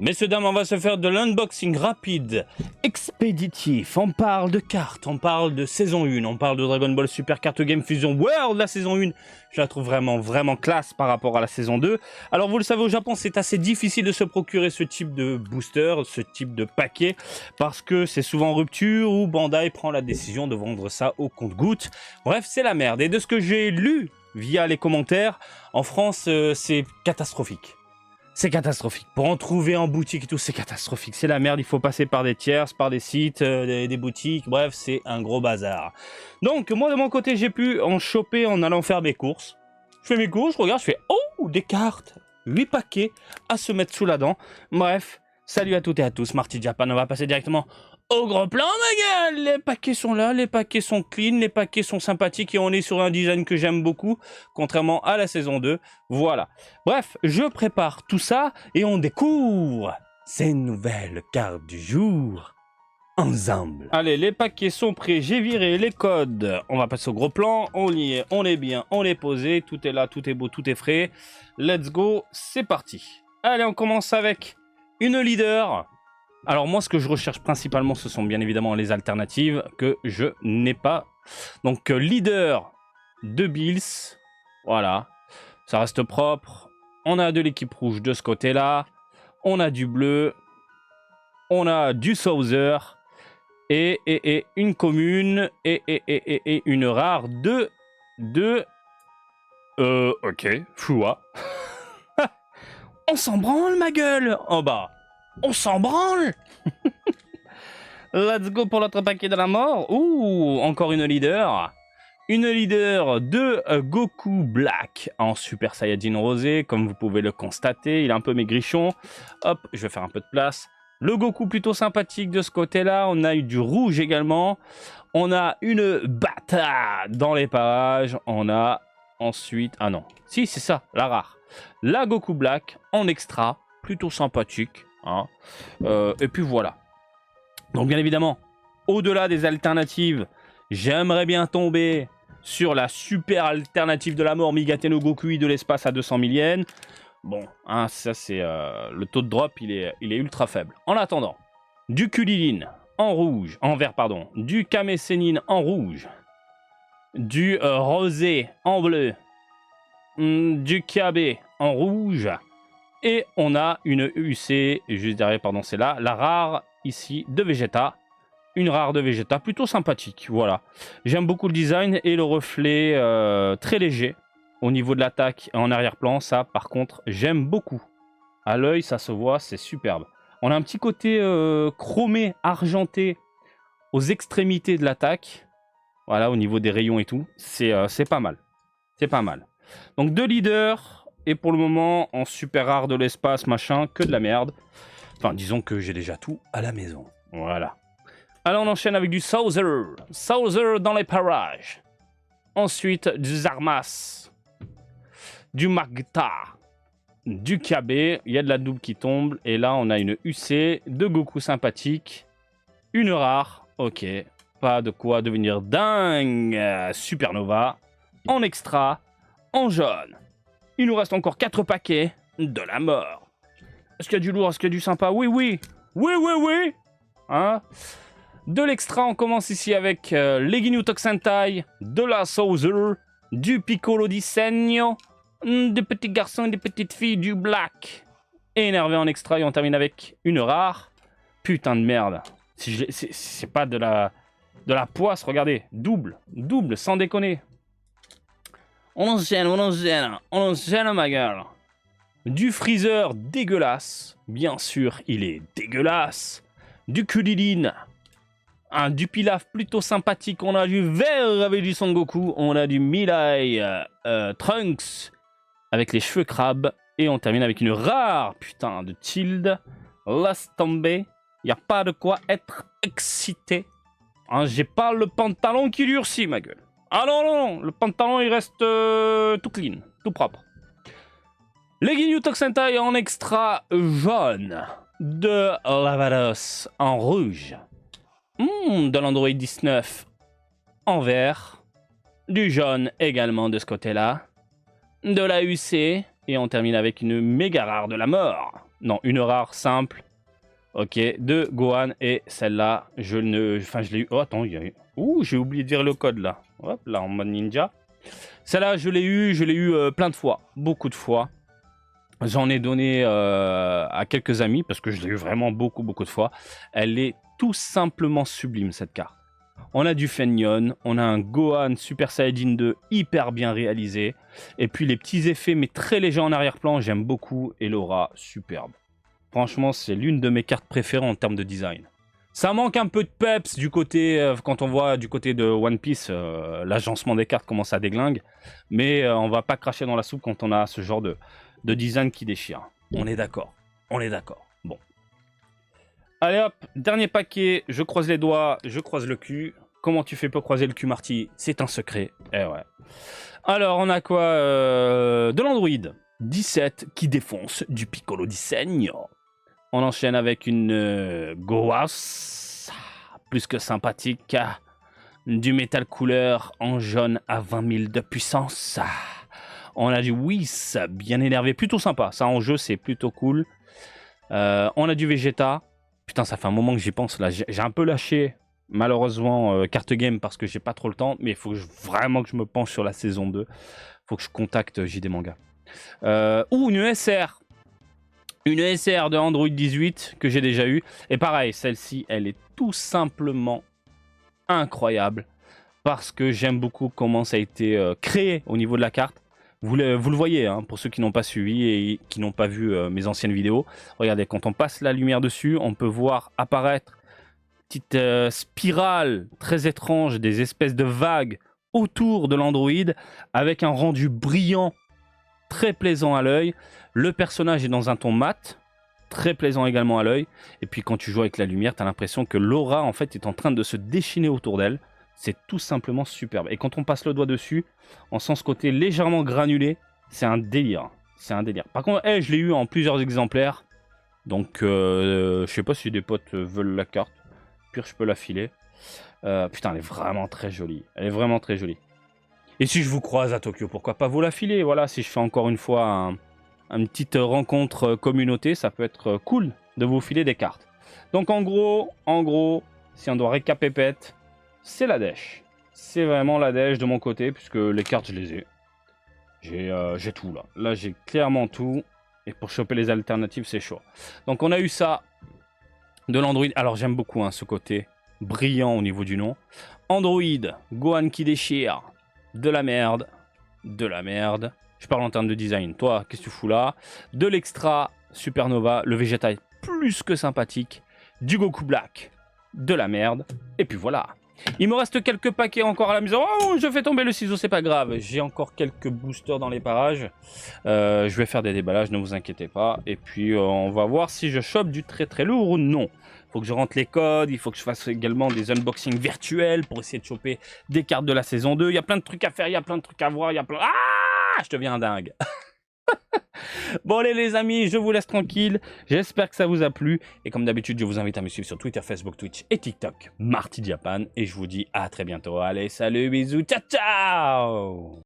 Messieurs, dames, on va se faire de l'unboxing rapide, expéditif. On parle de cartes, on parle de saison 1, on parle de Dragon Ball Super Card Game Fusion World, la saison 1. Je la trouve vraiment classe par rapport à la saison 2. Alors, vous le savez, au Japon, c'est assez difficile de se procurer ce type de booster, ce type de paquet, parce que c'est souvent en rupture ou Bandai prend la décision de vendre ça au compte-gouttes. Bref, c'est la merde. Et de ce que j'ai lu via les commentaires, en France, c'est catastrophique. C'est catastrophique. Pour en trouver en boutique et tout, c'est catastrophique. C'est la merde, il faut passer par des tierces, par des sites, des boutiques. Bref, c'est un gros bazar. Donc, moi, de mon côté, j'ai pu en choper en allant faire mes courses. Je fais mes courses, je regarde, je fais « Oh, des cartes !» 8 paquets à se mettre sous la dent. Bref, salut à toutes et à tous. Marty Japan, on va passer directement au gros plan, ma gueule. Les paquets sont là, les paquets sont clean, les paquets sont sympathiques et on est sur un design que j'aime beaucoup, contrairement à la saison 2. Voilà. Bref, je prépare tout ça et on découvre ces nouvelles cartes du jour ensemble. Allez, les paquets sont prêts, j'ai viré les codes. On va passer au gros plan, on y est, on est bien, on est posé, tout est là, tout est beau, tout est frais. Let's go, c'est parti. Allez, on commence avec une leader. Alors moi, ce que je recherche principalement, ce sont bien évidemment les alternatives que je n'ai pas. Donc leader de Bills, voilà, ça reste propre. On a de l'équipe rouge de ce côté-là, on a du bleu, on a du Sauzer et une commune et une rare ok, Fua. On s'en branle, ma gueule. Oh bah, on s'en branle. Let's go pour l'autre paquet de la mort. Ouh, encore une leader. Une leader de Goku Black en Super Saiyajin Rosé, comme vous pouvez le constater. Il est un peu maigrichon. Hop, je vais faire un peu de place. Le Goku plutôt sympathique de ce côté-là. On a eu du rouge également. On a une Bata dans les parages. On a ensuite... Ah non, si, c'est ça, la rare. La Goku Black en extra, plutôt sympathique. Hein. Et puis voilà. Donc bien évidemment, au-delà des alternatives, j'aimerais bien tomber sur la super alternative de la mort, Migate no Gokui de l'espace à 200 000 yens. Bon, hein, ça c'est... le taux de drop, il est ultra faible. En attendant, du Kulilin en rouge, en vert pardon, du Kame Sennin en rouge, du Rosé en bleu, du Kiabe en rouge, et on a une UC, juste derrière, pardon, c'est là, la rare ici de Vegeta. Une rare de Vegeta, plutôt sympathique, voilà. J'aime beaucoup le design et le reflet très léger au niveau de l'attaque en arrière-plan. Ça, par contre, j'aime beaucoup. À l'œil, ça se voit, c'est superbe. On a un petit côté chromé, argenté aux extrémités de l'attaque. Voilà, au niveau des rayons et tout. C'est pas mal. C'est pas mal. Donc, 2 leaders. Et pour le moment, en super rare de l'espace, machin, que de la merde. Enfin, disons que j'ai déjà tout à la maison. Voilà. Alors, on enchaîne avec du Sauzer. Sauzer dans les parages. Ensuite, du Zarmas. Du Magda. Du Kabe. Il y a de la double qui tombe. Et là, on a une UC de Goku sympathique. Une rare. Ok. Pas de quoi devenir dingue. Supernova. En extra. En jaune. Il nous reste encore 4 paquets de la mort. Est-ce qu'il y a du lourd? Est-ce qu'il y a du sympa? Oui, oui. Oui, oui, oui. Hein? De l'extra, on commence ici avec les Ginyu Tokusentai, de la Sauzer, du Piccolo Disegno, des petits garçons et des petites filles, du Black. Énervé en extra et on termine avec une rare. Putain de merde. C'est pas de la poisse, regardez. Double, sans déconner. On enchaîne, ma gueule. Du Freezer dégueulasse. Bien sûr, il est dégueulasse. Du Kulilin. Du Pilaf plutôt sympathique. On a du vert avec du Son Goku. On a du Milai Trunks avec les cheveux crabes. Et on termine avec une rare putain de Tilde. Laisse tomber. Il n'y a pas de quoi être excité. Hein, j'ai pas le pantalon qui durcit, ma gueule. Ah non, non, le pantalon, il reste tout clean, tout propre. Les Ginyu Tokusentai en extra jaune. De Lavados en rouge. De l'Android 19 en vert. Du jaune également de ce côté-là. De la UC Et on termine avec une méga rare de la mort. Non, une rare simple. Ok, de Gohan. Et celle-là, je l'ai eu... Oh, attends, ouh, j'ai oublié de dire le code, là. Hop, là, en mode ninja. Celle-là, je l'ai eu plein de fois. Beaucoup de fois. J'en ai donné à quelques amis, parce que je l'ai eu vraiment beaucoup de fois. Elle est tout simplement sublime, cette carte. On a du Fenyon, on a un Gohan Super Saiyajin 2 hyper bien réalisé. Et puis les petits effets, mais très légers en arrière-plan, j'aime beaucoup. Et l'aura, superbe. Franchement, c'est l'une de mes cartes préférées en termes de design. Ça manque un peu de peps du côté, quand on voit du côté de One Piece, l'agencement des cartes commence à déglinguer. Mais on va pas cracher dans la soupe quand on a ce genre de design qui déchire. On est d'accord. On est d'accord. Bon. Allez hop, dernier paquet, je croise les doigts, je croise le cul. Comment tu fais pour croiser le cul, Marty? C'est un secret. Eh ouais. Alors, on a quoi de l'Android 17 qui défonce du Piccolo Disegno. On enchaîne avec une Goas, plus que sympathique. Du métal couleur en jaune à 20 000 de puissance. On a du Whis, bien énervé, plutôt sympa. Ça en jeu, c'est plutôt cool. On a du Vegeta. Putain, ça fait un moment que j'y pense là. J'ai un peu lâché, malheureusement, carte game parce que j'ai pas trop le temps. Mais il faut vraiment que je me penche sur la saison 2. Faut que je contacte JD Manga. Une ESR. Une ESR de Android 18 que j'ai déjà eu. Et pareil, celle-ci, elle est tout simplement incroyable. Parce que j'aime beaucoup comment ça a été créé au niveau de la carte. Vous le voyez, hein, pour ceux qui n'ont pas suivi et qui n'ont pas vu mes anciennes vidéos. Regardez, quand on passe la lumière dessus, on peut voir apparaître une petite spirale très étrange, des espèces de vagues autour de l'Android, avec un rendu brillant, très plaisant à l'œil. Le personnage est dans un ton mat, très plaisant également à l'œil. Et puis quand tu joues avec la lumière, tu as l'impression que l'aura en fait est en train de se déchaîner autour d'elle. C'est tout simplement superbe. Et quand on passe le doigt dessus, on sent ce côté légèrement granulé. C'est un délire. C'est un délire. Par contre, je l'ai eu en plusieurs exemplaires. Donc, je sais pas si des potes veulent la carte. Pire, je peux la filer. Putain, elle est vraiment très jolie. Elle est vraiment très jolie. Et si je vous croise à Tokyo, pourquoi pas vous la filer? Voilà, si je fais encore une fois une petite rencontre communauté, ça peut être cool de vous filer des cartes. Donc, en gros, si on doit récapépète, c'est la dèche. C'est vraiment la dèche de mon côté, puisque les cartes, je les ai. J'ai tout, là. Là, j'ai clairement tout. Et pour choper les alternatives, c'est chaud. Donc, on a eu ça de l'Android. Alors, j'aime beaucoup ce côté brillant au niveau du nom. Android, Gohan qui déchire. De la merde. De la merde. Je parle en termes de design. Toi, qu'est-ce que tu fous là? De l'extra Supernova. Le Vegeta est plus que sympathique. Du Goku Black. De la merde. Et puis voilà. Il me reste quelques paquets encore à la maison. Oh, je fais tomber le ciseau, c'est pas grave. J'ai encore quelques boosters dans les parages. Je vais faire des déballages, ne vous inquiétez pas. Et puis, on va voir si je chope du très lourd ou non. Il faut que je rentre les codes. Il faut que je fasse également des unboxings virtuels pour essayer de choper des cartes de la saison 2. Il y a plein de trucs à faire, il y a plein de trucs à voir. Il y a plein... Ah, je deviens dingue. Bon allez les amis, je vous laisse tranquille. J'espère que ça vous a plu. Et comme d'habitude, je vous invite à me suivre sur Twitter, Facebook, Twitch et TikTok. Marty Japan. Et je vous dis à très bientôt. Allez, salut, bisous, ciao, ciao.